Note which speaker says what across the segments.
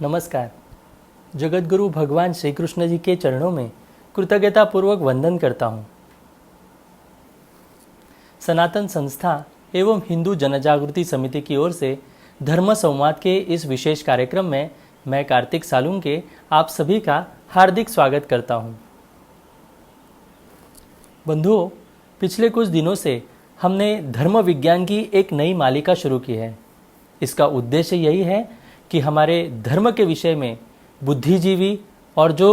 Speaker 1: नमस्कार। जगतगुरु भगवान श्री कृष्ण जी के चरणों में कृतज्ञता पूर्वक वंदन करता हूँ। सनातन संस्था एवं हिंदू जनजागृति समिति की ओर से धर्म संवाद के इस विशेष कार्यक्रम में मैं कार्तिक सालुंके आप सभी का हार्दिक स्वागत करता हूँ। बंधुओं, पिछले कुछ दिनों से हमने धर्म विज्ञान की एक नई मालिका शुरू की है। इसका उद्देश्य यही है कि हमारे धर्म के विषय में बुद्धिजीवी और जो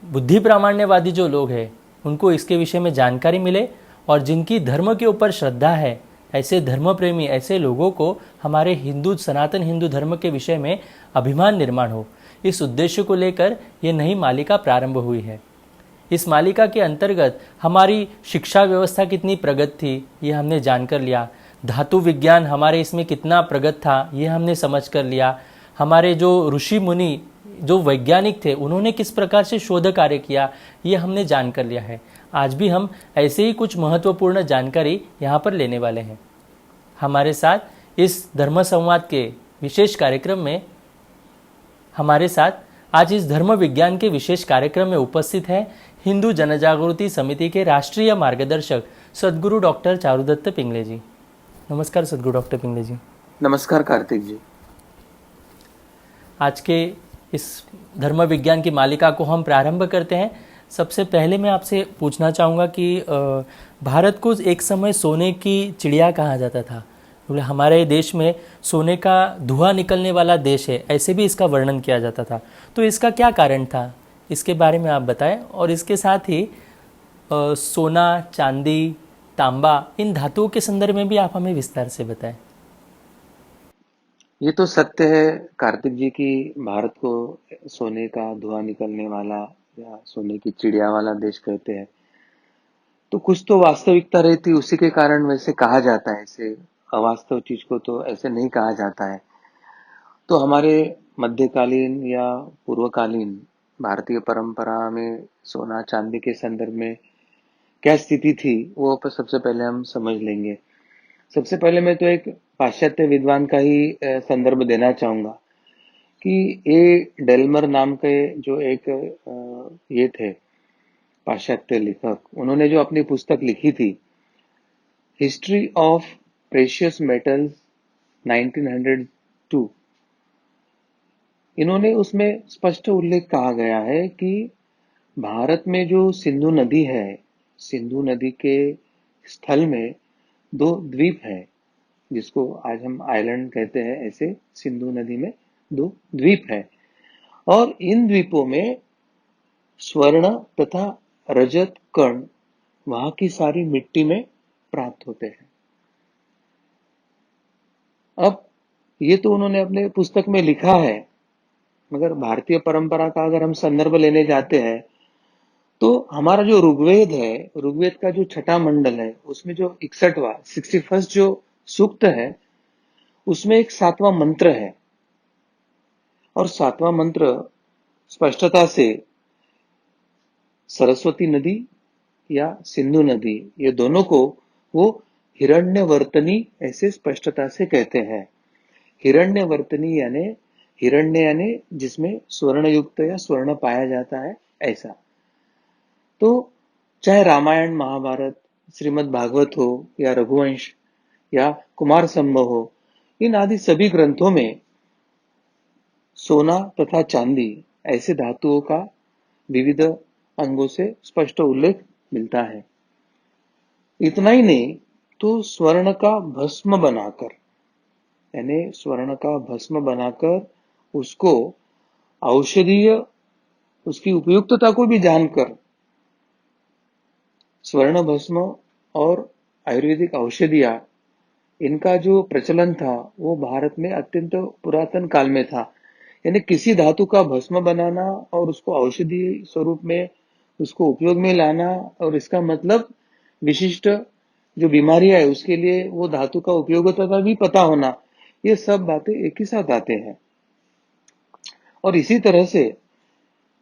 Speaker 1: बुद्धि प्रामाण्यवादी जो लोग हैं उनको इसके विषय में जानकारी मिले और जिनकी धर्म के ऊपर श्रद्धा है, ऐसे धर्म प्रेमी ऐसे लोगों को हमारे हिंदू सनातन हिंदू धर्म के विषय में अभिमान निर्माण हो। इस उद्देश्य को लेकर ये नई मालिका प्रारंभ हुई है। इस मालिका के अंतर्गत हमारी शिक्षा व्यवस्था कितनी प्रगत थी ये हमने जानकर लिया। धातु विज्ञान हमारे इसमें कितना प्रगत था ये हमने समझ कर लिया। हमारे जो ऋषि मुनि जो वैज्ञानिक थे उन्होंने किस प्रकार से शोध कार्य किया ये हमने जान कर लिया है। आज भी हम ऐसे ही कुछ महत्वपूर्ण जानकारी यहाँ पर लेने वाले हैं। हमारे साथ इस धर्म संवाद के विशेष कार्यक्रम में हमारे साथ आज इस धर्म विज्ञान के विशेष कार्यक्रम में उपस्थित है हिंदू जनजागृति समिति के राष्ट्रीय मार्गदर्शक सद्गुरु डॉक्टर चारुदत्त पिंगले जी। नमस्कार सद्गुरु डॉक्टर पिंगले जी।
Speaker 2: नमस्कार कार्तिक जी।
Speaker 1: आज के इस धर्म विज्ञान की मालिका को हम प्रारंभ करते हैं। सबसे पहले मैं आपसे पूछना चाहूँगा कि भारत को एक समय सोने की चिड़िया कहा जाता था। बोले हमारे देश में सोने का धुआं निकलने वाला देश है, ऐसे भी इसका वर्णन किया जाता था। तो इसका क्या कारण था, इसके बारे में आप बताएं। और इसके साथ ही सोना, चांदी, तांबा इन धातुओं के संदर्भ में भी आप हमें विस्तार से बताएं।
Speaker 2: ये तो सत्य है कार्तिक जी की भारत को सोने का धुआं निकलने वाला या सोने की चिड़िया वाला देश कहते हैं। तो कुछ तो वास्तविकता रहती, उसी के कारण वैसे कहा जाता है। ऐसे अवास्तव चीज को तो ऐसे नहीं कहा जाता है। तो हमारे मध्यकालीन या पूर्वकालीन भारतीय परंपरा में सोना चांदी के संदर्भ में क्या स्थिति थी वो सबसे पहले हम समझ लेंगे। सबसे पहले मैं तो एक पाश्चात्य विद्वान का ही संदर्भ देना चाहूंगा कि ए डेल्मर नाम के जो एक ये थे पाश्चात्य लेखक, उन्होंने जो अपनी पुस्तक लिखी थी हिस्ट्री ऑफ प्रेशियस मेटल्स 1902, इन्होंने उसमें स्पष्ट उल्लेख कहा गया है कि भारत में जो सिंधु नदी है, सिंधु नदी के स्थल में दो द्वीप हैं जिसको आज हम आइलैंड कहते हैं। ऐसे सिंधु नदी में दो द्वीप हैं और इन द्वीपों में स्वर्ण तथा रजत कण वहां की सारी मिट्टी में प्राप्त होते हैं। अब ये तो उन्होंने अपने पुस्तक में लिखा है, मगर भारतीय परंपरा का अगर हम संदर्भ लेने जाते हैं तो हमारा जो ऋग्वेद है, ऋग्वेद का जो छठा मंडल है उसमें जो 61वां जो सूक्त है उसमें एक 7वां मंत्र है और 7वां मंत्र स्पष्टता से सरस्वती नदी या सिंधु नदी ये दोनों को वो हिरण्यवर्तनी ऐसे स्पष्टता से कहते हैं। हिरण्यवर्तनी यानी जिसमें स्वर्ण युक्त या स्वर्ण पाया जाता है, ऐसा। तो चाहे रामायण महाभारत श्रीमद् भागवत हो या रघुवंश या कुमार संभव हो, इन आदि सभी ग्रंथों में सोना तथा चांदी ऐसे धातुओं का विविध अंगों से स्पष्ट उल्लेख मिलता है। इतना ही नहीं तो स्वर्ण का भस्म बनाकर, यानी स्वर्ण का भस्म बनाकर उसको औषधीय, उसकी उपयुक्तता को भी जानकर स्वर्ण भस्म और आयुर्वेदिक औषधियां, इनका जो प्रचलन था वो भारत में अत्यंत पुरातन काल में था। यानी किसी धातु का भस्म बनाना और उसको औषधि स्वरूप में उसको उपयोग में लाना, और इसका मतलब विशिष्ट जो बीमारियां है उसके लिए वो धातु का उपयोगिता भी पता होना, ये सब बातें एक ही साथ आते हैं। और इसी तरह से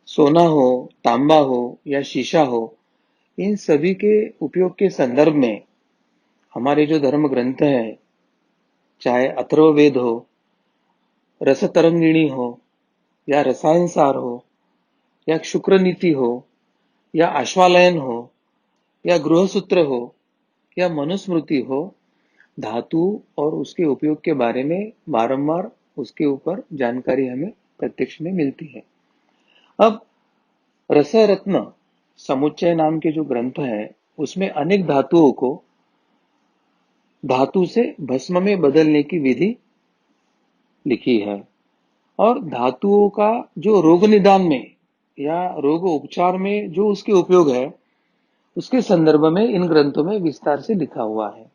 Speaker 2: सोना हो, तांबा हो या शीशा हो, इन सभी के उपयोग के संदर्भ में हमारे जो धर्म ग्रंथ हैं, चाहे अथर्ववेद हो, रस तरंगिणी हो या रसायन सार हो या शुक्र नीति हो या अश्वालयन हो या गृहसूत्र हो या मनुस्मृति हो, धातु और उसके उपयोग के बारे में बारंबार उसके ऊपर जानकारी हमें प्रत्यक्ष में मिलती है। अब रसरत्न समुच्चय नाम के जो ग्रंथ है, उसमें अनेक धातुओं को धातु से भस्म में बदलने की विधि लिखी है और धातुओं का जो रोग निदान में या रोग उपचार में जो उसके उपयोग है, उसके संदर्भ में इन ग्रंथों में विस्तार से लिखा हुआ है।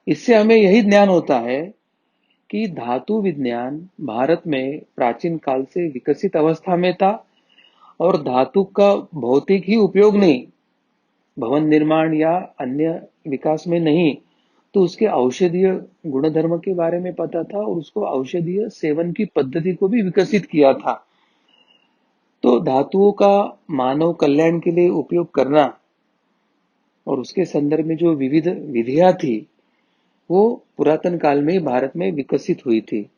Speaker 2: इससे हमें यही ज्ञान होता है कि धातु विज्ञान भारत में प्राचीन काल से विकसित अवस्था में था और धातु का भौतिक ही उपयोग नहीं, भवन निर्माण या अन्य विकास में नहीं, तो उसके औषधीय गुणधर्म के बारे में पता था और उसको औषधीय सेवन की पद्धति को भी विकसित किया था। तो धातुओं का मानव कल्याण के लिए उपयोग करना और उसके संदर्भ में जो विविध विधियां थी, वो पुरातन काल में भारत में विकसित हुई थी।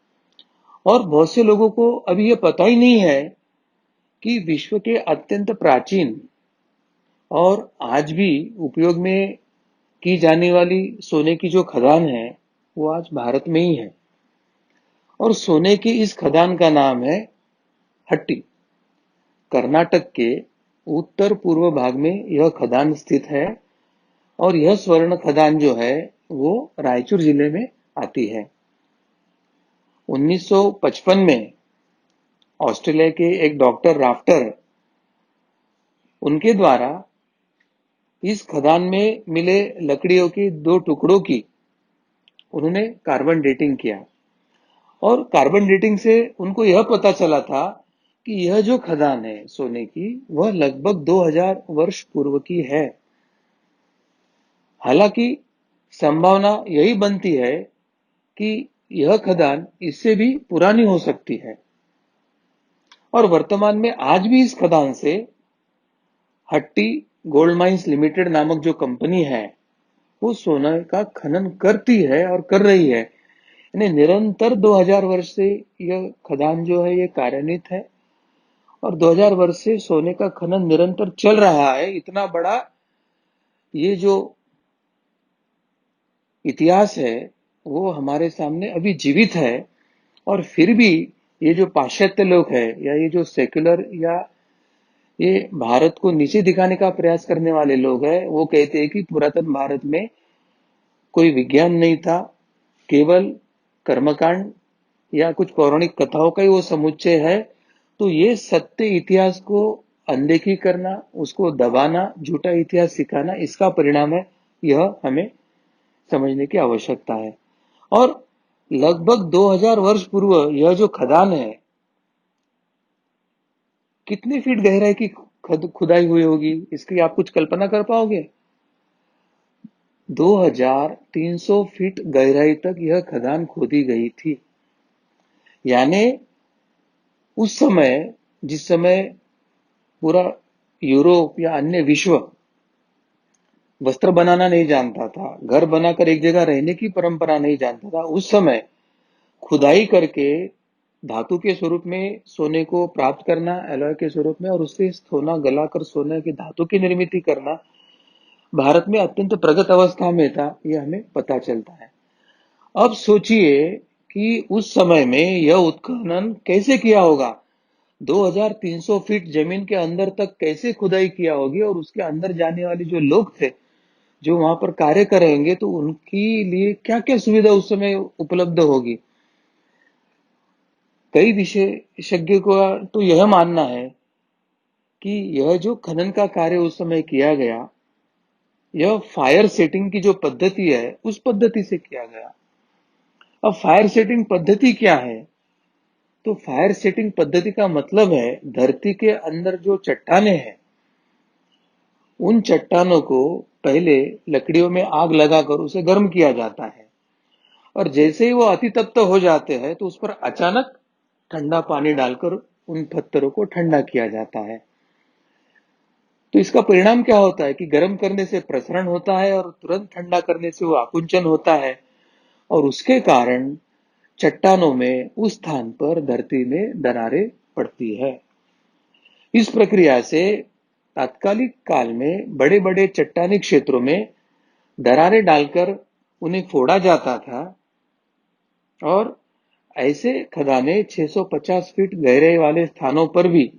Speaker 2: और बहुत से लोगों को अभी ये पता ही नहीं है कि विश्व के अत्यंत प्राचीन और आज भी उपयोग में की जाने वाली सोने की जो खदान है, वो आज भारत में ही है और सोने की इस खदान का नाम है हट्टी। कर्नाटक के उत्तर पूर्व भाग में यह खदान स्थित है और यह स्वर्ण खदान जो है वो रायचूर जिले में आती है। 1955 में ऑस्ट्रेलिया के एक डॉक्टर राफ्टर, उनके द्वारा इस खदान में मिले लकड़ियों के 2 टुकड़ों की उन्होंने कार्बन डेटिंग किया और कार्बन डेटिंग से उनको यह पता चला था कि यह जो खदान है सोने की, वह लगभग 2000 वर्ष पूर्व की है। हालांकि संभावना यही बनती है कि यह खदान इससे भी पुरानी हो सकती है और वर्तमान में आज भी इस खदान से हट्टी गोल्ड माइंस लिमिटेड नामक जो कंपनी है, वो सोना का खनन करती है और कर रही है। यानी निरंतर 2000 वर्ष से यह खदान जो है ये कार्यान्वित है और 2000 वर्ष से सोने का खनन निरंतर चल रहा है। इतना बड़ा ये जो इतिहास है वो हमारे सामने अभी जीवित है और फिर भी ये जो पाश्चात्य लोग है या ये जो सेक्युलर या ये भारत को नीचे दिखाने का प्रयास करने वाले लोग हैं, वो कहते हैं कि पुरातन भारत में कोई विज्ञान नहीं था, केवल कर्मकांड या कुछ पौराणिक कथाओं का ही वो समुच्चय है। तो ये सत्य इतिहास को अनदेखी करना, उसको दबाना, झूठा इतिहास सिखाना, इसका परिणाम है। यह हमें समझने की आवश्यकता है। और लगभग 2000 वर्ष पूर्व यह जो खदान है, कितनी फीट गहराई की खुदाई हुई होगी, इसकी आप कुछ कल्पना कर पाओगे? 2300 फीट गहराई तक यह खदान खोदी गई थी। यानी उस समय, जिस समय पूरा यूरोप या अन्य विश्व वस्त्र बनाना नहीं जानता था, घर बनाकर एक जगह रहने की परंपरा नहीं जानता था, उस समय खुदाई करके धातु के स्वरूप में सोने को प्राप्त करना, एलॉय के स्वरूप में, और उससे सोना गलाकर सोने की धातु की निर्मित करना भारत में अत्यंत प्रगत अवस्था में था, यह हमें पता चलता है। अब सोचिए कि उस समय में यह उत्खनन कैसे किया होगा, 2300 फीट जमीन के अंदर तक कैसे खुदाई किया होगी और उसके अंदर जाने वाले जो लोग थे, जो वहां पर कार्य करेंगे, तो उनके लिए क्या क्या सुविधा उस समय उपलब्ध होगी। कई विशेषज्ञों का तो यह मानना है कि यह जो खनन का कार्य उस समय किया गया, यह फायर सेटिंग की जो पद्धति है उस पद्धति से किया गया। अब फायर सेटिंग पद्धति क्या है? तो फायर सेटिंग पद्धति का मतलब है धरती के अंदर जो चट्टाने हैं, उन चट्टानों को पहले लकड़ियों में आग लगाकर उसे गर्म किया जाता है और जैसे ही वो अति तप्त हो जाते हैं तो उस पर अचानक ठंडा पानी डालकर उन पत्थरों को ठंडा किया जाता है। तो इसका परिणाम क्या होता है कि गर्म करने से प्रसरण होता है और तुरंत ठंडा करने से वो आकुंचन होता है और उसके कारण चट्टानों में उस स्थान पर धरती में दरारें पड़ती है। इस प्रक्रिया से तात्कालिक काल में बड़े बड़े चट्टानी क्षेत्रों में दरारें डालकर उन्हें फोड़ा जाता था और ऐसे खदानें 650 फीट गहरे वाले स्थानों पर भी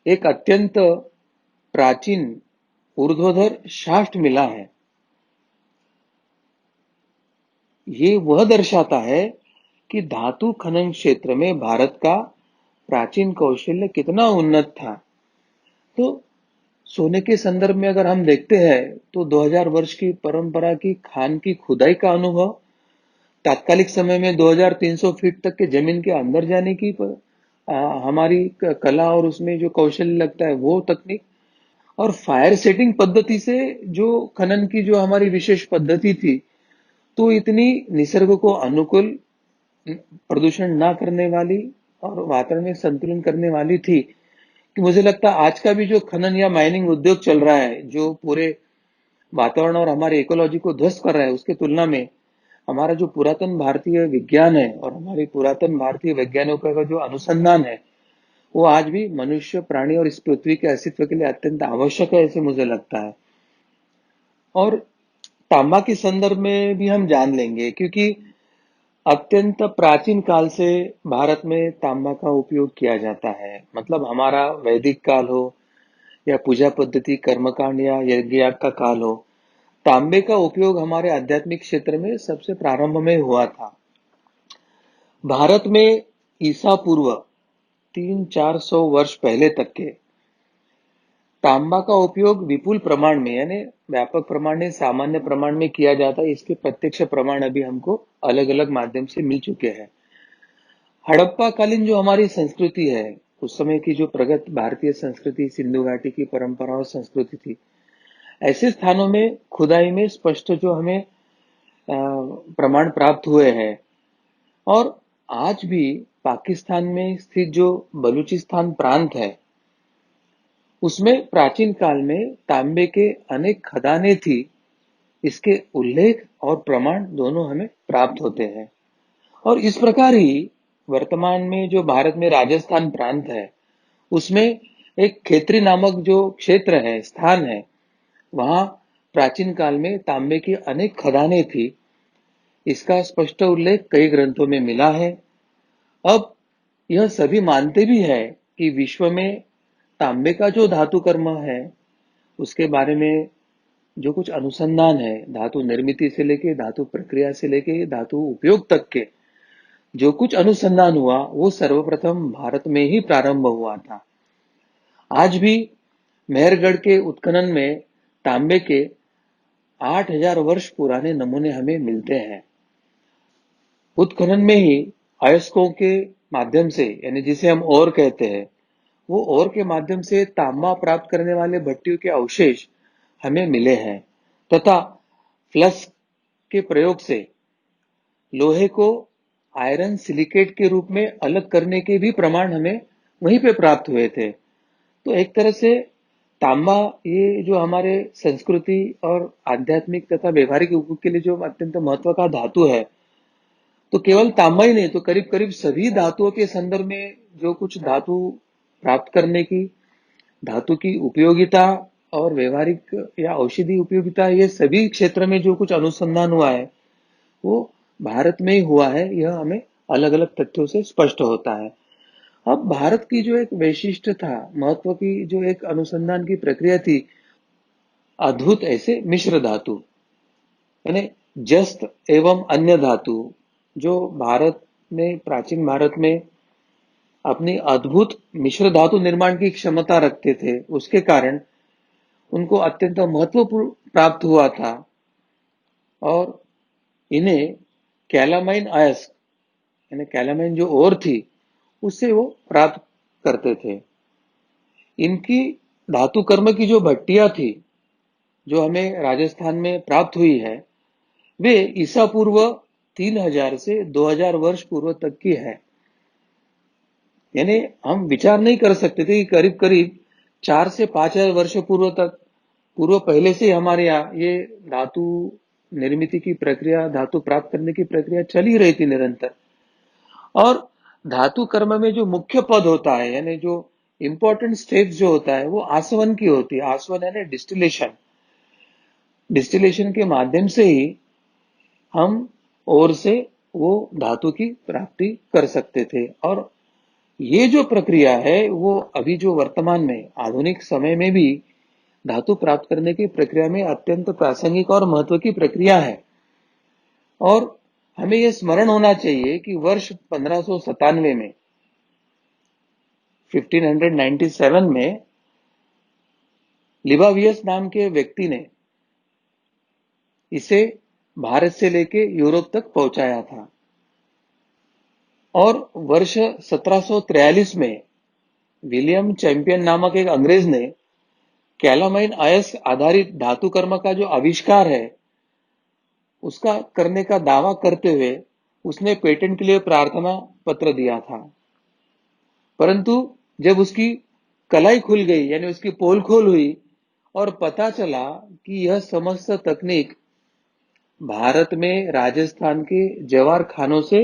Speaker 2: एक अत्यंत प्राचीन ऊर्ध्वाधर शाफ्ट मिला है। ये वह दर्शाता है कि धातु खनन क्षेत्र में भारत का प्राचीन कौशल्य कितना उन्नत था। तो सोने के संदर्भ में अगर हम देखते हैं तो 2000 वर्ष की परंपरा की खान की खुदाई का अनुभव, तात्कालिक समय में 2300 फीट तक के जमीन के अंदर जाने की हमारी कला और उसमें जो कौशल्य लगता है वो तकनीक, और फायर सेटिंग पद्धति से जो खनन की जो हमारी विशेष पद्धति थी, तो इतनी निसर्ग को अनुकूल, प्रदूषण ना करने वाली और वातावरण में संतुलन करने वाली थी कि मुझे लगता है आज का भी जो खनन या माइनिंग उद्योग चल रहा है, जो पूरे वातावरण और हमारे इकोलॉजी को ध्वस्त कर रहा है, उसके तुलना में हमारा जो पुरातन भारतीय विज्ञान है और हमारे पुरातन भारतीय वैज्ञानिकों का जो अनुसंधान है, वो आज भी मनुष्य, प्राणी और इस पृथ्वी के अस्तित्व के लिए अत्यंत आवश्यक है, ऐसे मुझे लगता है। और तांबा के संदर्भ में भी हम जान लेंगे, क्योंकि अत्यंत प्राचीन काल से भारत में तांबा का उपयोग किया जाता है। मतलब हमारा वैदिक काल हो या पूजा पद्धति, कर्मकांड या यज्ञ का काल हो, तांबे का उपयोग हमारे आध्यात्मिक क्षेत्र में सबसे प्रारंभ में हुआ था। भारत में ईसा पूर्व 300-400 वर्ष पहले तक के तांबा का उपयोग विपुल प्रमाण में, यानी व्यापक प्रमाण में, सामान्य प्रमाण में किया जाता है। इसके प्रत्यक्ष प्रमाण अभी हमको अलग अलग माध्यम से मिल चुके हैं। हड़प्पा कालीन जो हमारी संस्कृति है, उस समय की जो प्रगत भारतीय संस्कृति, सिंधु घाटी की परंपरा और संस्कृति थी, ऐसे स्थानों में खुदाई में स्पष्ट जो हमें प्रमाण प्राप्त हुए हैं। और आज भी पाकिस्तान में स्थित जो बलूचिस्तान प्रांत है, उसमें प्राचीन काल में तांबे के अनेक खदानें थी। इसके उल्लेख और प्रमाण दोनों हमें प्राप्त होते हैं। और इस प्रकार ही वर्तमान में जो भारत में राजस्थान प्रांत है, उसमें एक खेतरी नामक जो क्षेत्र है, स्थान है, वहां प्राचीन काल में तांबे की अनेक खदानें थी। इसका स्पष्ट उल्लेख कई ग्रंथों में मिला है। अब यह सभी मानते भी है कि विश्व में तांबे का जो धातु कर्म है, उसके बारे में जो कुछ अनुसंधान है, धातु निर्मिति से लेके, धातु प्रक्रिया से लेके, धातु उपयोग तक के जो कुछ अनुसंधान हुआ, वो सर्वप्रथम भारत में ही प्रारंभ हुआ था। आज भी मेहरगढ़ के उत्खनन में तांबे के 8000 वर्ष पुराने नमूने हमें मिलते हैं। उत्खनन में ही अयस्कों के माध्यम से, यानी जिसे हम ओर कहते हैं, वो ओर के माध्यम से तांबा प्राप्त करने वाले भट्टियों के अवशेष हमें मिले हैं, तथा फ्लक्स के प्रयोग से लोहे को आयरन सिलिकेट के रूप में अलग करने के भी प्रमाण हमें वहीं पे प्राप्त हुए थे। तो एक तरह से तांबा ये जो हमारे संस्कृति और आध्यात्मिक तथा व्यवहारिक उपयोग के लिए जो अत्यंत महत्व का धातु है, तो केवल तांबा ही नहीं, तो करीब करीब सभी धातुओं के संदर्भ में जो कुछ धातु प्राप्त करने की, धातु की उपयोगिता और व्यवहारिक या औषधि उपयोगिता, ये सभी क्षेत्र में जो कुछ अनुसंधान हुआ है, वो भारत में ही हुआ है। यह हमें अलग अलग तथ्यों से स्पष्ट होता है। अब भारत की जो एक वैशिष्ट था, महत्व की जो एक अनुसंधान की प्रक्रिया थी, अद्भुत ऐसे मिश्र धातु, यानी जस्त एवं अन्य धातु, जो भारत में, प्राचीन भारत में अपनी अद्भुत मिश्र धातु निर्माण की क्षमता रखते थे, उसके कारण उनको अत्यंत महत्व प्राप्त हुआ था। और इन्हें कैलामाइन अयस्क, यानी कैलामाइन जो ओर थी, उससे वो प्राप्त करते थे। इनकी धातु कर्म की जो भट्टियां थी, जो हमें राजस्थान में प्राप्त हुई है, वे ईसा पूर्व 3000 से 2000 वर्ष पूर्व तक की है। यानी हम विचार नहीं कर सकते थे कि करीब करीब 4 से 5000 वर्ष पूर्व तक, पूर्व पहले से हमारे यहाँ ये धातु निर्मित की प्रक्रिया, धातु प्राप्त करने की प्रक्रिया चल ही रही थी निरंतर। और धातु कर्म में जो मुख्य पद होता है, यानी जो इंपॉर्टेंट स्टेज जो होता है, वो आसवन की होती है। आसवन यानी डिस्टिलेशन। डिस्टिलेशन के माध्यम से ही हम और से वो धातु की प्राप्ति कर सकते थे। और ये जो प्रक्रिया है वो अभी जो वर्तमान में आधुनिक समय में भी धातु प्राप्त करने की प्रक्रिया में अत्यंत प्रासंगिक और महत्व की प्रक्रिया है। और हमें यह स्मरण होना चाहिए कि वर्ष 1597 में 1597 में लिबावियस नाम के व्यक्ति ने इसे भारत से लेके यूरोप तक पहुंचाया था। और वर्ष 1743 में विलियम चैंपियन नामक एक अंग्रेज ने कैलामाइन अयस्क आधारित धातु कर्म का जो आविष्कार है उसका करने का दावा करते हुए उसने पेटेंट के लिए प्रार्थना पत्र दिया था। परंतु जब उसकी कलाई खुल गई, यानी उसकी पोल खोल हुई और पता चला कि यह समस्त तकनीक भारत में राजस्थान के जवार खानों से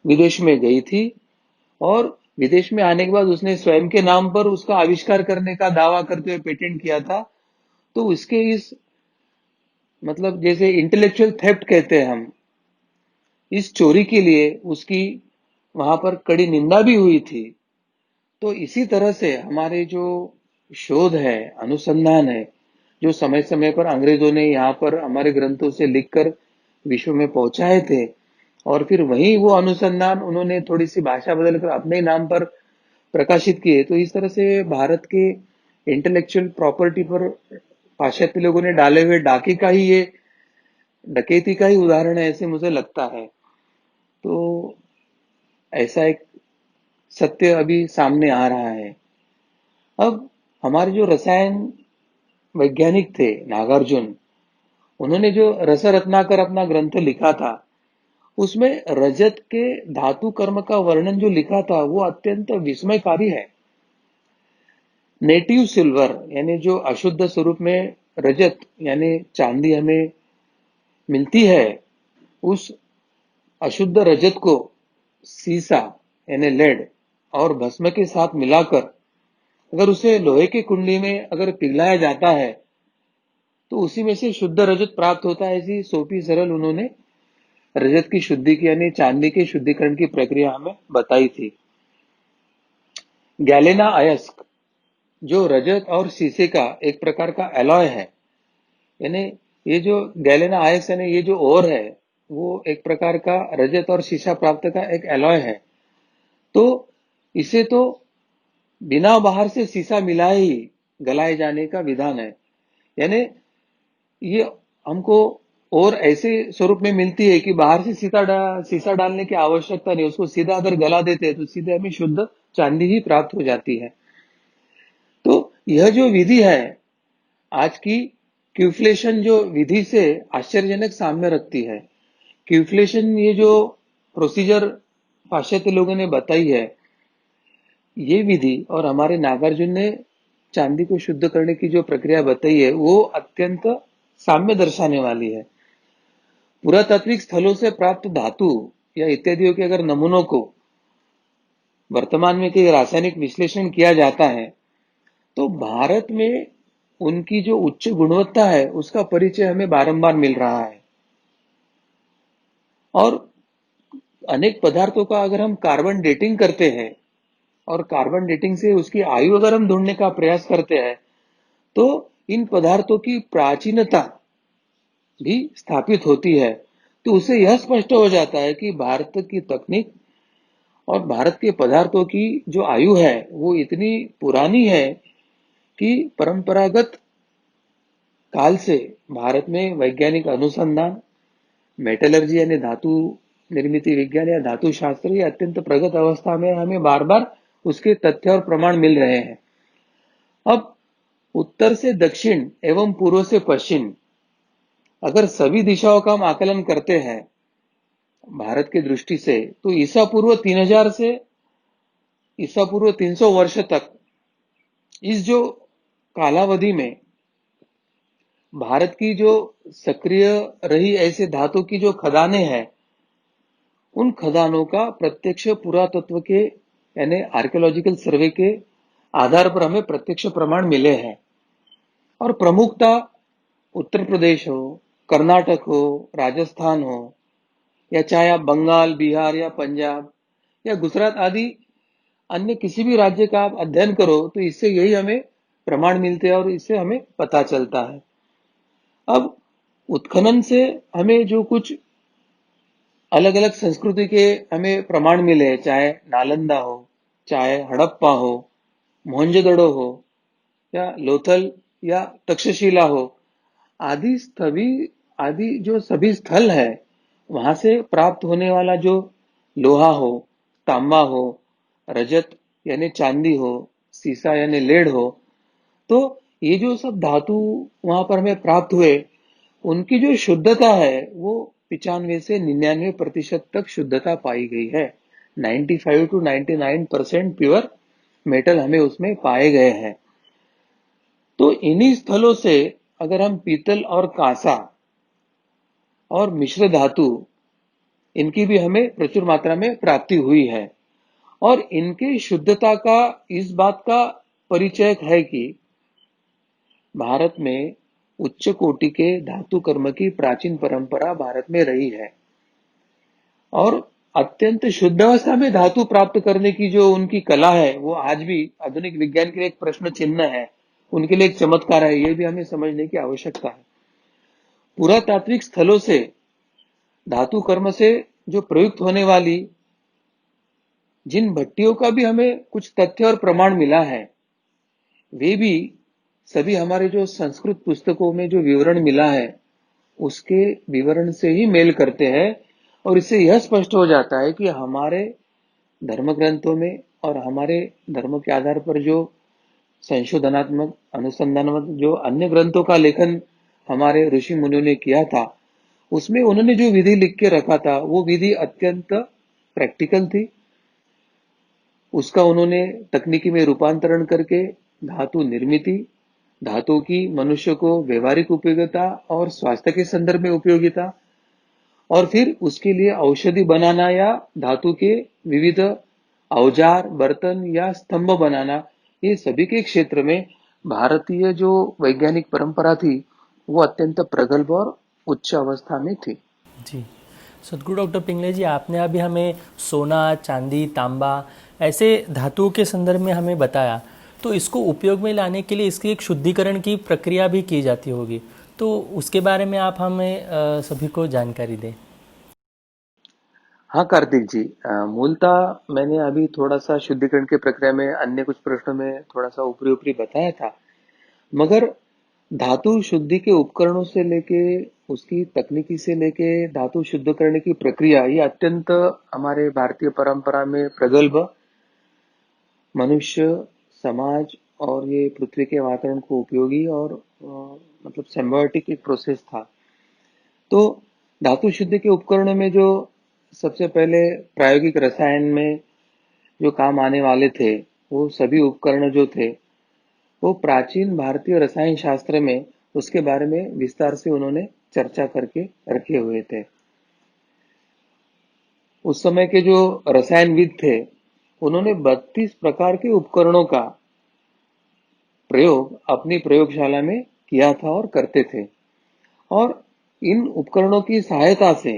Speaker 2: विदेश में गई थी, और विदेश में आने के बाद उसने स्वयं के नाम पर उसका आविष्कार करने का दावा करते हुए पेटेंट किया था। तो उसके इस मतलब जैसे इंटेलेक्चुअल थेफ्ट कहते हैं हम, इस चोरी के लिए उसकी वहां पर कड़ी निंदा भी हुई थी। तो इसी तरह से हमारे जो शोध है, अनुसंधान है, जो समय समय पर अंग्रेजों ने यहाँ पर हमारे ग्रंथों से लिखकर विश्व में पहुंचाए थे, और फिर वहीं वो अनुसंधान उन्होंने थोड़ी सी भाषा बदलकर अपने ही नाम पर प्रकाशित किए। तो इस तरह से भारत के इंटेलेक्चुअल प्रॉपर्टी पर पाश्चात्य लोगों ने डाले हुए डाके का ही ये डकैती का ही उदाहरण है, ऐसे मुझे लगता है। तो ऐसा एक सत्य अभी सामने आ रहा है। अब हमारे जो रसायन वैज्ञानिक थे नागार्जुन, उन्होंने जो रस रत्नाकर अपना ग्रंथ लिखा था उसमें रजत के धातु कर्म का वर्णन जो लिखा था वो अत्यंत विस्मयकारी है। नेटिव सिल्वर यानी जो अशुद्ध स्वरूप में रजत यानी चांदी हमें मिलती है, उस अशुद्ध रजत को सीसा यानी लेड और भस्म के साथ मिलाकर अगर उसे लोहे की कुंडी में अगर पिघलाया जाता है तो उसी में से शुद्ध रजत प्राप्त होता है। ऐसी सोपी सरल उन्होंने रजत की शुद्धि की यानी चांदी के शुद्धिकरण की प्रक्रिया हमें बताई थी। गैलेना अयस्क जो रजत और शीशे का एक प्रकार का एलॉय है, यानी ये जो गैलेना अयस्क यानी ये जो ओर है वो एक प्रकार का रजत और शीशा प्राप्त का एक एलॉय है। तो इसे तो बिना बाहर से शीशा मिलाए ही गलाए जाने का विधान है। यानी ये हमको और ऐसे स्वरूप में मिलती है कि बाहर से शीशा डालने की आवश्यकता नहीं, उसको सीधा अगर गला देते हैं तो सीधे हमें शुद्ध चांदी ही प्राप्त हो जाती है। तो यह जो विधि है आज की क्यूफ्लेशन जो विधि से आश्चर्यजनक साम्य रखती है। क्यूफ्लेशन ये जो प्रोसीजर पाश्चात्य लोगों ने बताई है, ये विधि और हमारे नागार्जुन ने चांदी को शुद्ध करने की जो प्रक्रिया बताई है वो अत्यंत साम्य दर्शाने वाली है। पुरातात्विक स्थलों से प्राप्त धातु या इत्यादियों के अगर नमूनों को वर्तमान में कई रासायनिक विश्लेषण किया जाता है तो भारत में उनकी जो उच्च गुणवत्ता है उसका परिचय हमें बारंबार मिल रहा है। और अनेक पदार्थों का अगर हम कार्बन डेटिंग करते हैं और कार्बन डेटिंग से उसकी आयु अगर हम ढूंढने का प्रयास करते हैं तो इन पदार्थों की प्राचीनता भी स्थापित होती है। तो उससे यह स्पष्ट हो जाता है कि भारत की तकनीक और भारत के पदार्थों की जो आयु है वो इतनी पुरानी है कि परंपरागत काल से भारत में वैज्ञानिक अनुसंधान, मेटलर्जी यानी धातु निर्मित विज्ञान या धातु शास्त्र ये अत्यंत प्रगत अवस्था में हमें बार बार उसके तथ्य और प्रमाण मिल रहे हैं। अब उत्तर से दक्षिण एवं पूर्व से पश्चिम अगर सभी दिशाओं का हम आकलन करते हैं भारत की दृष्टि से तो ईसा पूर्व 3000 से ईसा पूर्व 300 वर्ष तक इस जो कालावधि में भारत की जो सक्रिय रही ऐसे धातु की जो खदानें हैं, उन खदानों का प्रत्यक्ष पुरातत्व के यानी आर्कियोलॉजिकल सर्वे के आधार पर हमें प्रत्यक्ष प्रमाण मिले हैं। और प्रमुखता उत्तर प्रदेश हो, कर्नाटक हो, राजस्थान हो, या चाहे आप बंगाल, बिहार या पंजाब या गुजरात आदि अन्य किसी भी राज्य का आप अध्ययन करो तो इससे यही हमें प्रमाण मिलते हैं और इससे हमें पता चलता है। अब उत्खनन से हमें जो कुछ अलग अलग संस्कृति के हमें प्रमाण मिले, चाहे नालंदा हो, चाहे हड़प्पा हो, मोहनजोदड़ो हो, या लोथल या तक्षशिला हो, आदि सभी आदि जो सभी स्थल है, वहां से प्राप्त होने वाला जो लोहा हो, तांबा हो, रजत यानी चांदी हो, सीसा यानी लेड हो, तो ये जो सब धातु वहां पर हमें प्राप्त हुए, उनकी जो शुद्धता है वो 95 से 99% तक शुद्धता पाई गई है। 95 to 99% प्योर मेटल हमें उसमें पाए गए हैं। तो इन्हीं स्थलों से अगर हम पीतल और कांसा और मिश्र धातु, इनकी भी हमें प्रचुर मात्रा में प्राप्ति हुई है। और इनकी शुद्धता का इस बात का परिचय है कि भारत में उच्च कोटि के धातु कर्म की प्राचीन परंपरा भारत में रही है। और अत्यंत शुद्ध अवस्था में धातु प्राप्त करने की जो उनकी कला है, वो आज भी आधुनिक विज्ञान के लिए एक प्रश्न चिन्ह है, उनके लिए एक चमत्कार है। ये भी हमें समझने की आवश्यकता है। पुरातात्विक स्थलों से धातु कर्म से जो प्रयुक्त होने वाली जिन भट्टियों का भी हमें कुछ तथ्य और प्रमाण मिला है, वे भी सभी हमारे जो संस्कृत पुस्तकों में जो विवरण मिला है, उसके विवरण से ही मेल करते हैं। और इससे यह स्पष्ट हो जाता है कि हमारे धर्म ग्रंथों में और हमारे धर्म के आधार पर जो संशोधनात्मक अनुसंधानात्मक जो अन्य ग्रंथों का लेखन हमारे ऋषि मुनियों ने किया था, उसमें उन्होंने जो विधि लिख के रखा था, वो विधि अत्यंत प्रैक्टिकल थी। उसका उन्होंने तकनीकी में रूपांतरण करके धातु निर्मिति, धातु की मनुष्य को व्यवहारिक उपयोगिता और स्वास्थ्य के संदर्भ में उपयोगिता, और फिर उसके लिए औषधि बनाना या धातु के विविध औजार, बर्तन या स्तंभ बनाना, ये सभी के क्षेत्र में भारतीय जो वैज्ञानिक परंपरा थी, वो अत्यंत प्रगल्भ और उच्च अवस्था में थी।
Speaker 1: जी। सदगुरु डॉक्टर पिंगले जी, आपने अभी हमें सोना, चांदी, तांबा ऐसे धातुओं के संदर्भ में हमें बताया, तो इसको उपयोग में लाने के लिए इसकी एक शुद्धिकरण की प्रक्रिया भी की जाती होगी, तो उसके बारे में आप हमें सभी को जानकारी दें।
Speaker 2: हाँ कार्तिक जी, मूलतः मैंने अभी थोड़ा सा शुद्धिकरण की प्रक्रिया में अन्य कुछ प्रश्नों में थोड़ा सा ऊपरी ऊपरी बताया था, मगर धातु शुद्धि के उपकरणों से लेके उसकी तकनीकी से लेके धातु शुद्ध करने की प्रक्रिया, ये अत्यंत हमारे भारतीय परंपरा में प्रगल्भ, मनुष्य, समाज और ये पृथ्वी के वातावरण को उपयोगी और मतलब सिम्बायोटिक एक प्रोसेस था। तो धातु शुद्धि के उपकरणों में जो सबसे पहले प्रायोगिक रसायन में जो काम आने वाले थे, वो सभी उपकरण जो थे, वो प्राचीन भारतीय रसायन शास्त्र में उसके बारे में विस्तार से उन्होंने चर्चा करके रखे हुए थे। उस समय के जो रसायनविद थे, उन्होंने 32 प्रकार के उपकरणों का प्रयोग अपनी प्रयोगशाला में किया था और करते थे। और इन उपकरणों की सहायता से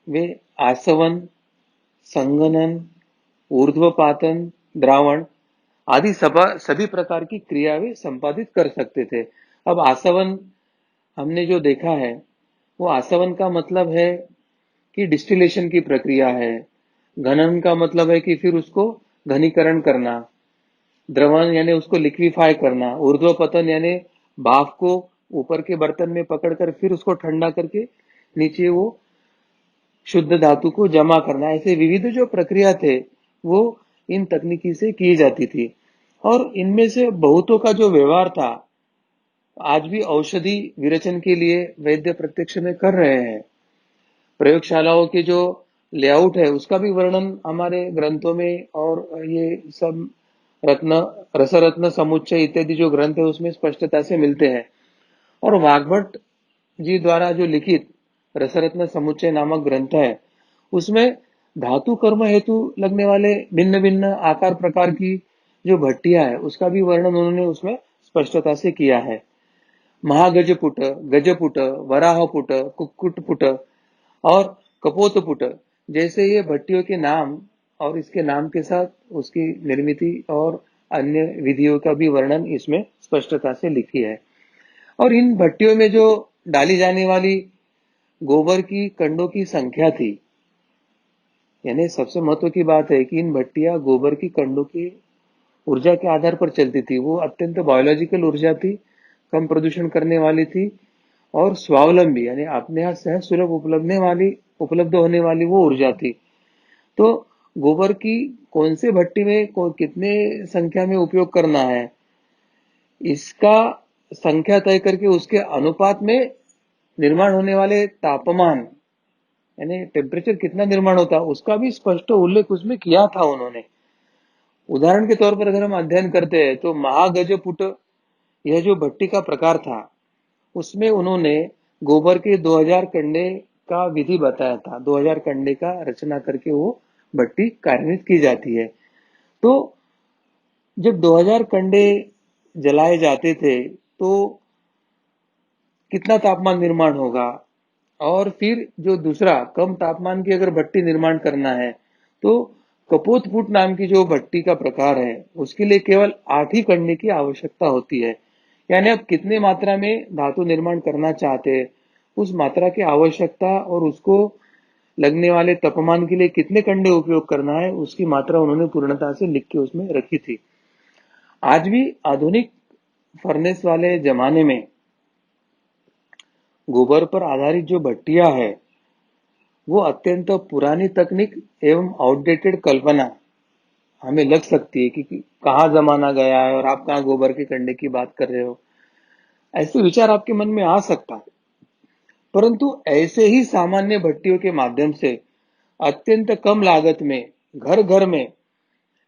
Speaker 2: वे आसवन, संघनन, ऊर्ध्वपातन, द्रावण आदि सभी प्रकार की क्रिया वे संपादित कर सकते थे। अब आसवन हमने जो देखा है, वो आसवन का मतलब है कि डिस्टिलेशन की प्रक्रिया है। घनन का मतलब है कि फिर उसको घनीकरण करना। द्रवण यानी उसको लिक्विफाई करना। ऊर्ध्व पतन यानी भाप को ऊपर के बर्तन में पकड़कर फिर उसको ठंडा करके नीचे वो शुद्ध धातु को जमा करना। ऐसे विविध जो प्रक्रिया थे, वो इन तकनीकी से की जाती थी। और इनमें से बहुतों का जो व्यवहार था, आज भी औषधि विरेचन के लिए वैद्य प्रत्यक्ष में कर रहे हैं। प्रयोगशालाओं के जो लेआउट है, उसका भी वर्णन हमारे ग्रंथों में और ये सब रत्न रसरत्न समुच्चय इत्यादि जो ग्रंथ है, उसमें स्पष्टता से मिलते हैं। और वाग्भट जी द्वारा जो लिखित रसरत्न समुच्चय नामक ग्रंथ है, उसमें धातु कर्म हेतु लगने वाले भिन्न भिन्न आकार प्रकार की जो भट्टियां है, उसका भी वर्णन उन्होंने उसमें स्पष्टता से किया है। महागजपुट, गजपुट, वराहपुट, कुक्कुटपुट और कपोतपुट जैसे ये भट्टियों के नाम और इसके नाम के साथ उसकी निर्मिति और अन्य विधियों का भी वर्णन इसमें स्पष्टता से लिखी है। और इन भट्टियों में जो डाली जाने वाली गोबर की कंडों की संख्या थी, यानी सबसे महत्व की बात है कि इन भट्टियां गोबर की कंडों की ऊर्जा के आधार पर चलती थी। वो अत्यंत बायोलॉजिकल ऊर्जा थी, कम प्रदूषण करने वाली थी और स्वावलंबी यानी अपने यहाँ सहज सुलभ उपलब्ध होने वाली वो ऊर्जा थी। तो गोबर की कौन से भट्टी में कितने संख्या में उपयोग करना है, इसका संख्या तय करके उसके अनुपात में निर्माण होने वाले तापमान यानी टेम्परेचर कितना निर्माण होता है, उसका भी स्पष्ट उल्लेख उसमें किया था उन्होंने। उदाहरण के तौर पर अगर हम अध्ययन करते हैं तो महागजपुट यह जो भट्टी का प्रकार था, उसमें उन्होंने गोबर के 2000 कंडे का विधि बताया था। 2000 कंडे का रचना करके वो भट्टी कार्यान्वित की जाती है। तो जब 2000 कंडे जलाए जाते थे तो कितना तापमान निर्माण होगा, और फिर जो दूसरा कम तापमान की अगर भट्टी निर्माण करना है तो कपोतपुट नाम की जो भट्टी का प्रकार है, उसके लिए केवल 8 ही कंडे की आवश्यकता होती है। यानी आप कितने मात्रा में धातु निर्माण करना चाहते हैं, उस मात्रा की आवश्यकता और उसको लगने वाले तापमान के लिए कितने कंडे उपयोग करना है, उसकी मात्रा उन्होंने पूर्णता से लिख के उसमें रखी थी। आज भी आधुनिक फर्नेस वाले जमाने में गोबर पर आधारित जो भट्टियां है, वो अत्यंत पुरानी तकनीक एवं आउटडेटेड कल्पना हमें लग सकती है कि कहाँ जमाना गया है और आप कहाँ गोबर के कंडे की बात कर रहे हो, ऐसे विचार आपके मन में आ सकता है। परंतु ऐसे ही सामान्य भट्टियों के माध्यम से अत्यंत कम लागत में घर घर में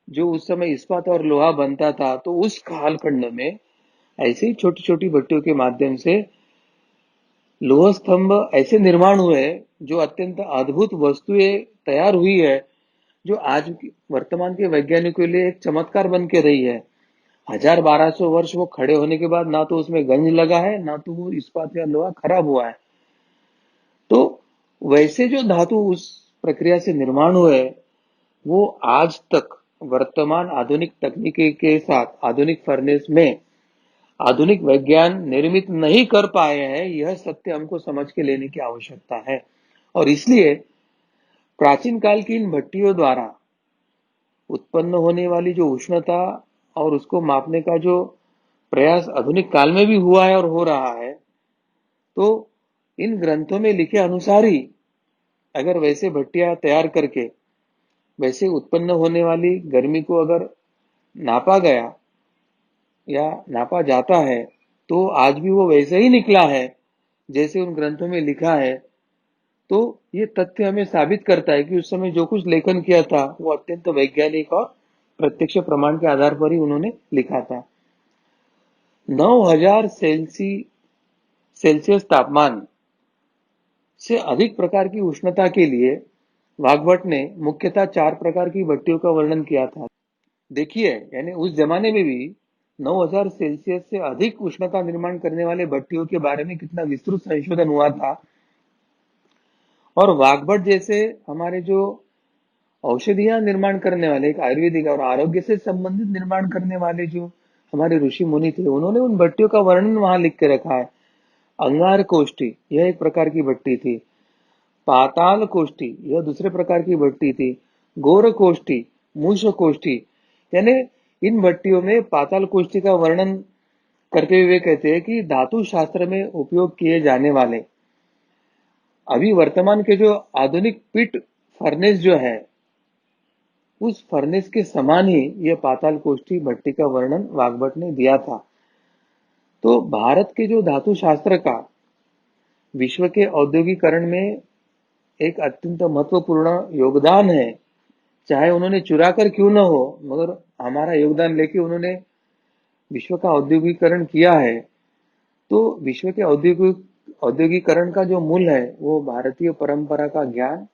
Speaker 2: जो उस समय इस्पात और लोहा बनता था, तो उस कालखंड में ऐसे ही छोटी छोटी भट्टियों के माध्यम से लोह स्तंभ ऐसे निर्माण हुए जो अत्यंत अद्भुत वस्तुएं तैयार हुई है, जो आज वर्तमान के वैज्ञानिकों के लिए एक चमत्कार बन के रही है। 1000-1200 वर्ष वो खड़े होने के बाद ना तो उसमें गंज लगा है, ना तो वो इस्पात या लोहा खराब हुआ है। तो वैसे जो धातु उस प्रक्रिया से निर्माण हुए, वो आज तक वर्तमान आधुनिक तकनीकी के साथ आधुनिक फर्नेस में आधुनिक विज्ञान निर्मित नहीं कर पाए हैं। यह सत्य हमको समझ के लेने की आवश्यकता है। और इसलिए प्राचीन काल की इन भट्टियों द्वारा उत्पन्न होने वाली जो उष्णता और उसको मापने का जो प्रयास आधुनिक काल में भी हुआ है और हो रहा है, तो इन ग्रंथों में लिखे अनुसार ही अगर वैसे भट्टियां तैयार करके वैसे उत्पन्न होने वाली गर्मी को अगर नापा गया या नापा जाता है, तो आज भी वो वैसे ही निकला है जैसे उन ग्रंथों में लिखा है। तो ये तथ्य हमें साबित करता है कि उस समय जो कुछ लेखन किया था वो अत्यंत वैज्ञानिक और प्रत्यक्ष प्रमाण के आधार पर ही उन्होंने लिखा था। 9000 सेल्सियस तापमान से अधिक प्रकार की उष्णता के लिए वाग्भट ने मुख्यतः 4 प्रकार की भट्टियों का वर्णन किया था। देखिए, यानी उस जमाने में भी 9000 सेल्सियस से अधिक उष्णता निर्माण करने वाले भट्टियों के बारे में कितना विस्तृत संशोधन हुआ था। और वाग्भट जैसे हमारे जो औषधियां निर्माण करने वाले, एक आयुर्वेदिक और आरोग्य से संबंधित निर्माण करने वाले जो हमारे ऋषि मुनि थे, उन्होंने उन भट्टियों का वर्णन वहां लिख के रखा है। अंगार कोष्ठी यह एक प्रकार की भट्टी थी। पाताल कोष्ठी यह दूसरे प्रकार की भट्टी थी। गौर कोष्ठी, मूष कोष्ठी, यानी इन भट्टियों में पाताल कोष्ठी का वर्णन करते हुए कहते हैं कि धातु शास्त्र में उपयोग किए जाने वाले अभी वर्तमान के जो आधुनिक पिट फर्नेस जो है, उस फर्नेस के समान ही यह पाताल कोष्ठी भट्टी का वर्णन वाग्भट ने दिया था। तो भारत के जो धातु शास्त्र का विश्व के औद्योगिकरण में एक अत्यंत महत्वपूर्ण योगदान है। चाहे उन्होंने चुरा कर क्यों न हो, मगर हमारा योगदान लेके उन्होंने विश्व का औद्योगिकरण किया है। तो विश्व के औद्योगिकरण का जो मूल है वो भारतीय परंपरा का ज्ञान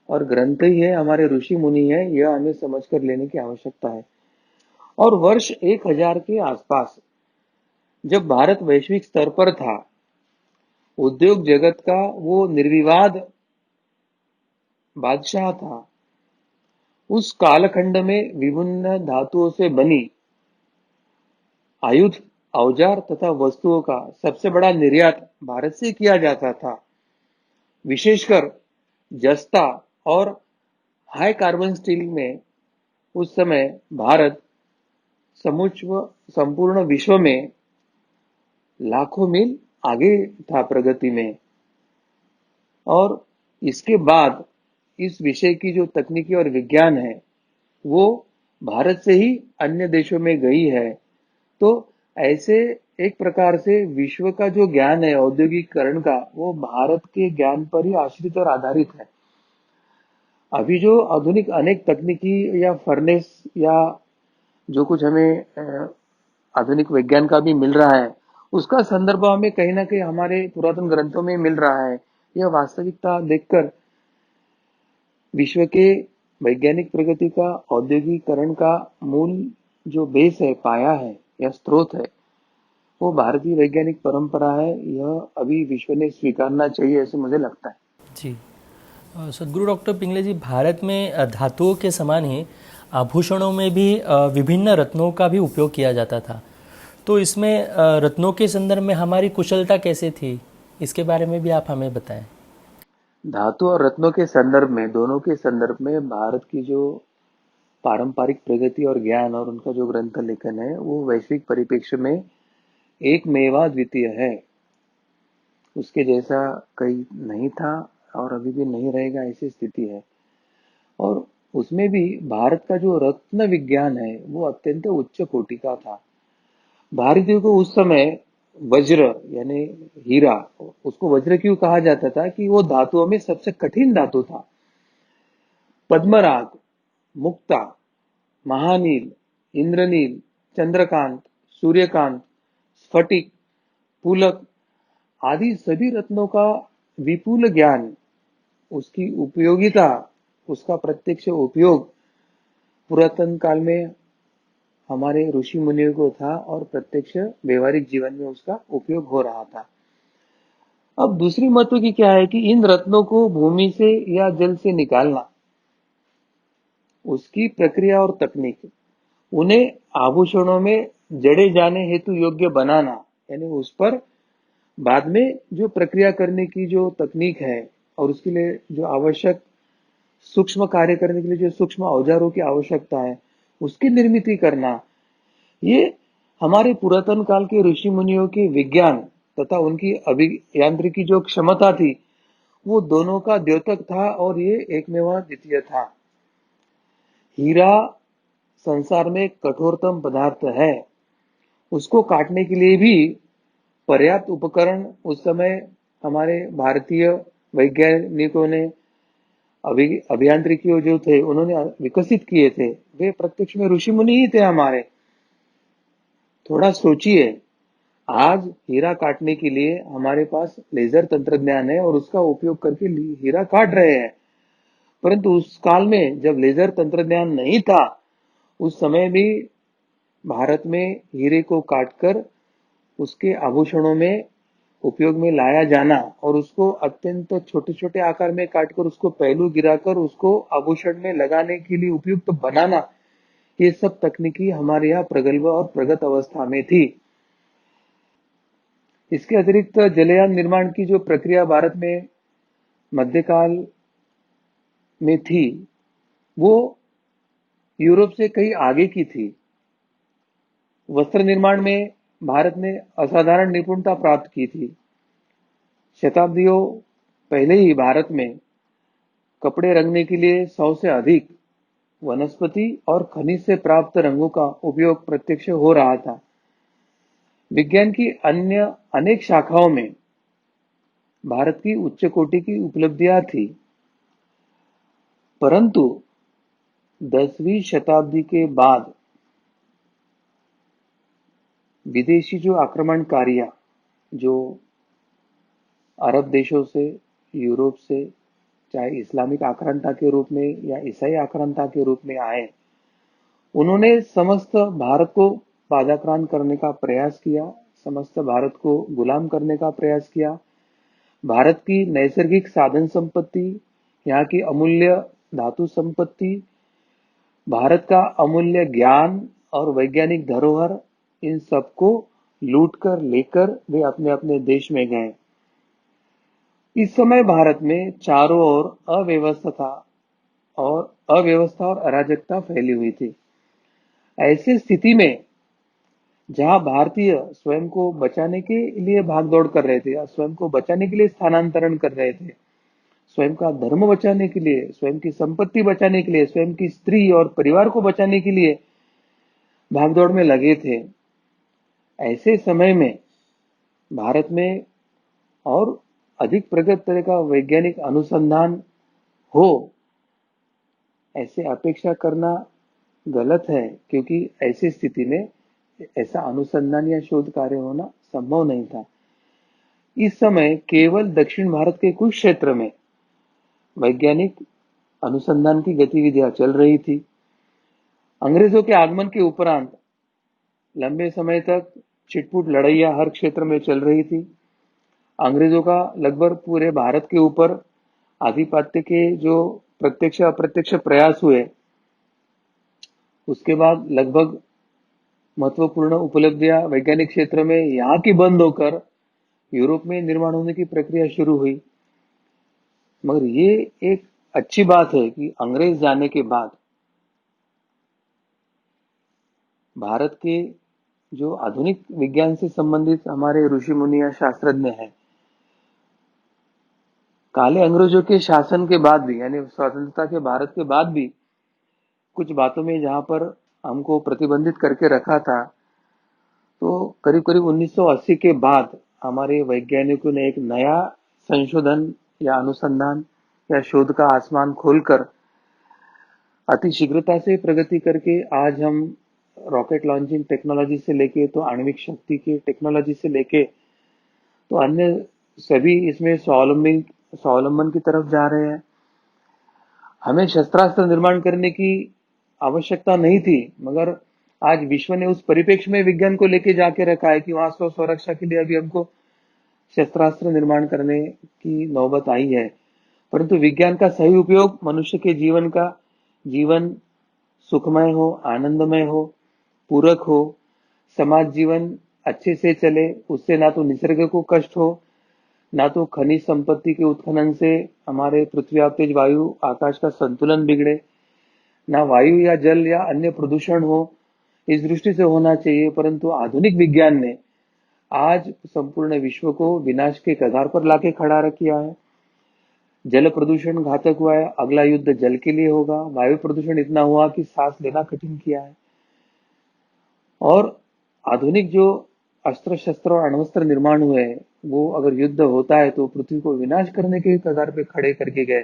Speaker 2: और ग्रंथ ही है, हमारे ऋषि मुनि है, यह हमें समझ कर लेने की आवश्यकता है। और वर्ष 1000 के आसपास जब भारत वैश्विक स्तर पर था, उद्योग जगत का वो निर्विवाद बादशाह था। उस कालखंड में विभिन्न धातुओं से बनी आयुध, औजार तथा वस्तुओं का सबसे बड़ा निर्यात भारत से किया जाता था। विशेषकर जस्ता और हाई कार्बन स्टील में उस समय भारत संपूर्ण विश्व में लाखों मील आगे था प्रगति में। और इसके बाद इस विषय की जो तकनीकी और विज्ञान है वो भारत से ही अन्य देशों में गई है। तो ऐसे एक प्रकार से विश्व का जो ज्ञान है औद्योगिकरण का, वो भारत के ज्ञान पर ही आश्रित और आधारित है। अभी जो आधुनिक अनेक तकनीकी या फर्नेस या जो कुछ हमें आधुनिक विज्ञान का भी मिल रहा है, उसका संदर्भ हमें कहीं ना कहीं हमारे पुरातन ग्रंथों में मिल रहा है। यह वास्तविकता देखकर विश्व के वैज्ञानिक प्रगति का औद्योगिकरण का मूल जो बेस है, पाया है या स्रोत है, वो भारतीय वैज्ञानिक परंपरा है। यह अभी विश्व ने स्वीकारना चाहिए, ऐसे मुझे लगता है।
Speaker 1: जी। सदगुरु डॉक्टर पिंगले जी, भारत में धातुओं के समान ही आभूषणों में भी विभिन्न रत्नों का भी उपयोग किया जाता था। तो इसमें रत्नों के संदर्भ में हमारी कुशलता कैसे थी, इसके बारे में भी आप हमें बताएं।
Speaker 2: धातु और रत्नों के संदर्भ में, दोनों के संदर्भ में भारत की जो पारंपरिक प्रगति और ज्ञान और उनका जो ग्रंथ लेखन है वो वैश्विक परिप्रेक्ष्य में एक मेवा द्वितीय है। उसके जैसा कहीं नहीं था और अभी भी नहीं रहेगा, ऐसी स्थिति है। और उसमें भी भारत का जो रत्न विज्ञान है वो अत्यंत उच्च कोटि का था। भारतीयों को उस समय वज्र यानी हीरा, उसको वज्र क्यों कहा जाता था कि वो धातुओं में सबसे कठिन धातु था। पद्मराग, मुक्ता, महानील, इंद्रनील, चंद्रकांत, सूर्यकांत, स्फटिक, पुलक आदि सभी रत्नों का विपुल ज्ञान, उसकी उपयोगिता, उसका प्रत्यक्ष उपयोग पुरातन काल में हमारे ऋषि मुनियों को था और प्रत्यक्ष व्यवहारिक जीवन में उसका उपयोग हो रहा था। अब दूसरी महत्व की क्या है कि इन रत्नों को भूमि से या जल से निकालना, उसकी प्रक्रिया और तकनीक, उन्हें आभूषणों में जड़े जाने हेतु योग्य बनाना, यानी उस पर बाद में जो प्रक्रिया करने की जो तकनीक है और उसके लिए जो आवश्यक सूक्ष्म कार्य करने के लिए जो सूक्ष्म औजारों की आवश्यकता है, उसकी निर्मित करना, ये हमारे पुरातन काल के ऋषि मुनियों के विज्ञान तथा उनकी अभियांत्रिकी जो क्षमता थी, वो दोनों का द्योतक था और ये एकमेव द्वितीय था। हीरा संसार में कठोरतम पदार्थ है, उसको काटने के लिए भी पर्याप्त उपकरण उस समय हमारे भारतीय वैज्ञानिकों ने, अभियांत्रिकी जो थे उन्होंने विकसित किए थे, वे प्रत्यक्ष में ऋषि मुनि ही थे हमारे। थोड़ा सोचिए, आज हीरा काटने के लिए हमारे पास लेजर तंत्रज्ञान है और उसका उपयोग करके हीरा काट रहे हैं। परंतु उस काल में जब लेजर तंत्रज्ञान नहीं था, उस समय भी भारत में हीरे को काटकर उसके आभूषणों में उपयोग में लाया जाना और उसको अत्यंत छोटे छोटे आकार में काटकर उसको पहलू गिराकर उसको आभूषण में लगाने के लिए उपयुक्त बनाना, ये सब तकनीकी हमारे यहाँ प्रगल्भ और प्रगत अवस्था में थी। इसके अतिरिक्त जलयान निर्माण की जो प्रक्रिया भारत में मध्यकाल में थी, वो यूरोप से कहीं आगे की थी। वस्त्र निर्माण में भारत ने असाधारण निपुणता प्राप्त की थी। शताब्दियों पहले ही भारत में कपड़े रंगने के लिए 100 से अधिक वनस्पति और खनिज से प्राप्त रंगों का उपयोग प्रत्यक्ष हो रहा था। विज्ञान की अन्य अनेक शाखाओं में भारत की उच्च कोटि की उपलब्धियां थी, परंतु 10वीं शताब्दी के बाद विदेशी जो आक्रमणकारियां जो अरब देशों से, यूरोप से, चाहे इस्लामिक आक्रांता के रूप में या ईसाई आक्रांता के रूप में आए, उन्होंने समस्त भारत को पादाक्रांत करने का प्रयास किया, समस्त भारत को गुलाम करने का प्रयास किया। भारत की नैसर्गिक साधन संपत्ति, यहाँ की अमूल्य धातु संपत्ति, भारत का अमूल्य ज्ञान और वैज्ञानिक धरोहर, इन सबको लूट कर लेकर वे अपने अपने देश में गए। इस समय भारत में चारों ओर अव्यवस्था और अराजकता फैली हुई थी। ऐसी स्थिति में जहां भारतीय स्वयं को बचाने के लिए भागदौड़ कर रहे थे, स्वयं को बचाने के लिए स्थानांतरण कर रहे थे, स्वयं का धर्म बचाने के लिए, स्वयं की संपत्ति बचाने के लिए, स्वयं की स्त्री और परिवार को बचाने के लिए भागदौड़ में लगे थे, ऐसे समय में भारत में और अधिक प्रगत तरह का वैज्ञानिक अनुसंधान हो, ऐसे अपेक्षा करना गलत है, क्योंकि ऐसी स्थिति में ऐसा अनुसंधान या शोध कार्य होना संभव नहीं था। इस समय केवल दक्षिण भारत के कुछ क्षेत्र में वैज्ञानिक अनुसंधान की गतिविधियां चल रही थी। अंग्रेजों के आगमन के उपरांत लंबे समय तक छिटपुट लड़ाइयां हर क्षेत्र में चल रही थी। अंग्रेजों का लगभग पूरे भारत के ऊपर आधिपत्य के जो प्रत्यक्ष अप्रत्यक्ष प्रयास हुए, उसके बाद लगभग महत्वपूर्ण उपलब्धियां वैज्ञानिक क्षेत्र में यहाँ की बंद होकर यूरोप में निर्माण होने की प्रक्रिया शुरू हुई। मगर ये एक अच्छी बात है कि अंग्रेज जाने के बाद भारत के जो आधुनिक विज्ञान से संबंधित हमारे ऋषि मुनि या शास्त्रज्ञ हैं, काले अंग्रेजों के शासन के बाद भी, यानी स्वतंत्रता के भारत के बाद भी कुछ बातों में जहां पर हमको प्रतिबंधित करके रखा था, तो करीब करीब 1980 के बाद हमारे वैज्ञानिकों ने एक नया संशोधन या अनुसंधान या शोध का आसमान खोलकर अति शीघ्रता से प्रगति करके आज हम रॉकेट लॉन्चिंग टेक्नोलॉजी से लेके तो आणविक शक्ति की टेक्नोलॉजी से लेके तो अन्य सभी इसमें स्वावलंबन की तरफ जा रहे हैं। हमें शस्त्रास्त्र निर्माण करने की आवश्यकता नहीं थी, मगर आज विश्व ने उस परिप्रेक्ष्य में विज्ञान को लेके जाके रखा है कि वहां स्वरक्षा के लिए अभी हमको शस्त्रास्त्र निर्माण करने की नौबत आई है। परंतु विज्ञान का सही उपयोग मनुष्य के जीवन सुखमय हो, आनंदमय हो, पूरक हो, समाज जीवन अच्छे से चले, उससे ना तो निसर्ग को कष्ट हो, ना तो खनिज संपत्ति के उत्खनन से हमारे पृथ्वी तेज वायु आकाश का संतुलन बिगड़े, ना वायु या जल या अन्य प्रदूषण हो, इस दृष्टि से होना चाहिए। परंतु आधुनिक विज्ञान ने आज संपूर्ण विश्व को विनाश के कगार पर लाके खड़ा किया है। जल प्रदूषण घातक हुआ है, अगला युद्ध जल के लिए होगा। वायु प्रदूषण इतना हुआ कि सांस लेना कठिन किया है। और आधुनिक जो अस्त्र शस्त्र और अण्वस्त्र निर्माण हुए हैं, वो अगर युद्ध होता है तो पृथ्वी को विनाश करने के कगार पे खड़े करके गए।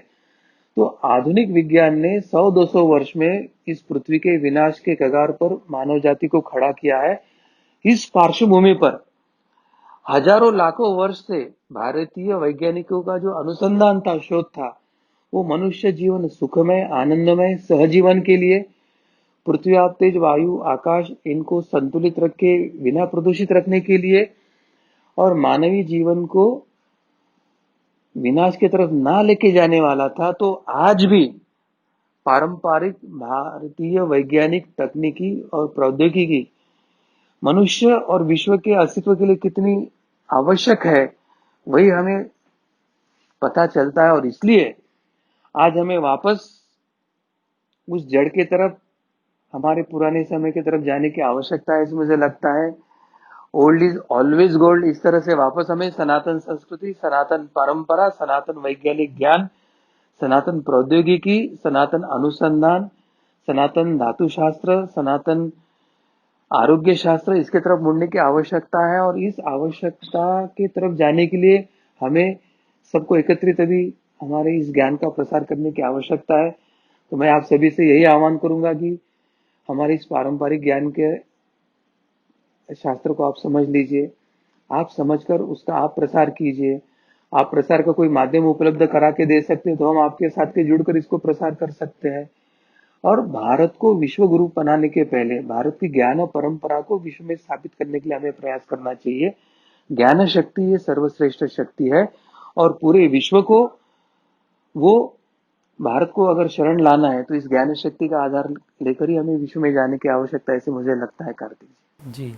Speaker 2: तो आधुनिक विज्ञान ने 100-200 वर्ष में इस पृथ्वी के विनाश के कगार पर मानव जाति को खड़ा किया है। इस पार्श्वभूमि पर हजारों लाखों वर्ष से भारतीय वैज्ञानिकों का जो अनुसंधान था, शोध था, वो मनुष्य जीवन सुखमय, आनंदमय, सहजीवन के लिए, पृथ्वी आप तेज वायु आकाश इनको संतुलित रख के बिना प्रदूषित रखने के लिए और मानवीय जीवन को विनाश की तरफ ना लेके जाने वाला था। तो आज भी पारंपरिक भारतीय वैज्ञानिक तकनीकी और प्रौद्योगिकी मनुष्य और विश्व के अस्तित्व के लिए कितनी आवश्यक है, वही हमें पता चलता है। और इसलिए आज हमें वापस उस जड़ के तरफ, हमारे पुराने समय की तरफ जाने की आवश्यकता है। इसमें मुझे लगता है ओल्ड इज ऑलवेज गोल्ड, इस तरह से वापस हमें सनातन संस्कृति, सनातन परंपरा, सनातन वैज्ञानिक ज्ञान, सनातन प्रौद्योगिकी, सनातन अनुसंधान, सनातन धातु शास्त्र, सनातन आरोग्य शास्त्र, इसके तरफ मुड़ने की आवश्यकता है। और इस आवश्यकता की तरफ जाने के लिए हमें सबको एकत्रित अभी हमारे इस ज्ञान का प्रसार करने की आवश्यकता है। तो मैं आप सभी से यही आह्वान करूंगा कि हमारे इस पारंपरिक ज्ञान के शास्त्र को आप समझ लीजिए, आप समझकर उसका आप प्रसार कीजिए। आप प्रसार का कोई माध्यम उपलब्ध करा के दे सकते हैं तो हम आपके साथ के जुड़कर इसको प्रसार कर सकते हैं। और भारत को विश्व गुरु बनाने के पहले भारत की ज्ञान परंपरा को विश्व में स्थापित करने के लिए हमें प्रयास करना चाहिए। ज्ञान शक्ति ये सर्वश्रेष्ठ शक्ति है और पूरे विश्व को वो भारत को अगर शरण लाना है तो इस ज्ञान शक्ति का आधार लेकर ही हमें विश्व में जाने की आवश्यकता है, ऐसे मुझे लगता है कार्तिक
Speaker 1: जी।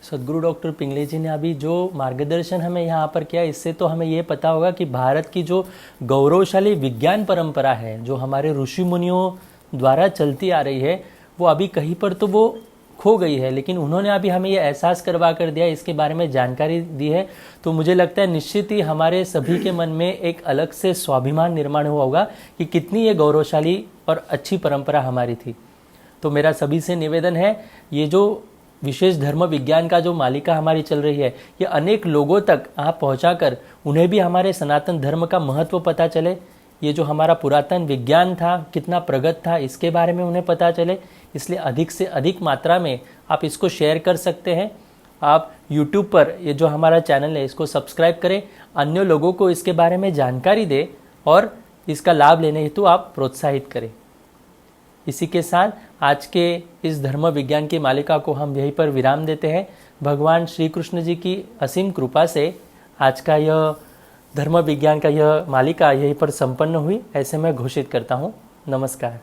Speaker 1: सदगुरु डॉक्टर पिंगले जी ने अभी जो मार्गदर्शन हमें यहाँ पर किया, इससे तो हमें ये पता होगा कि भारत की जो गौरवशाली विज्ञान परंपरा है जो हमारे ऋषि मुनियों द्वारा चलती आ रही है वो अभी कहीं पर तो वो खो गई है, लेकिन उन्होंने अभी हमें ये एहसास करवा कर दिया, इसके बारे में जानकारी दी है। तो मुझे लगता है निश्चित ही हमारे सभी के मन में एक अलग से स्वाभिमान निर्माण हुआ होगा कि कितनी ये गौरवशाली और अच्छी परंपरा हमारी थी। तो मेरा सभी से निवेदन है, ये जो विशेष धर्म विज्ञान का जो मालिका हमारी चल रही है ये अनेक लोगों तक आप पहुंचाकर उन्हें भी हमारे सनातन धर्म का महत्व पता चले, ये जो हमारा पुरातन विज्ञान था कितना प्रगत था इसके बारे में उन्हें पता चले। इसलिए अधिक से अधिक मात्रा में आप इसको शेयर कर सकते हैं। आप YouTube पर ये जो हमारा चैनल है इसको सब्सक्राइब करें, अन्य लोगों को इसके बारे में जानकारी दें और इसका लाभ लेने हेतु आप प्रोत्साहित करें। इसी के साथ आज के इस धर्म विज्ञान की मालिका को हम यहीं पर विराम देते हैं। भगवान श्री कृष्ण जी की असीम कृपा से आज का यह धर्म विज्ञान का यह मालिका यहीं पर संपन्न हुई, ऐसे मैं घोषित करता हूँ। नमस्कार।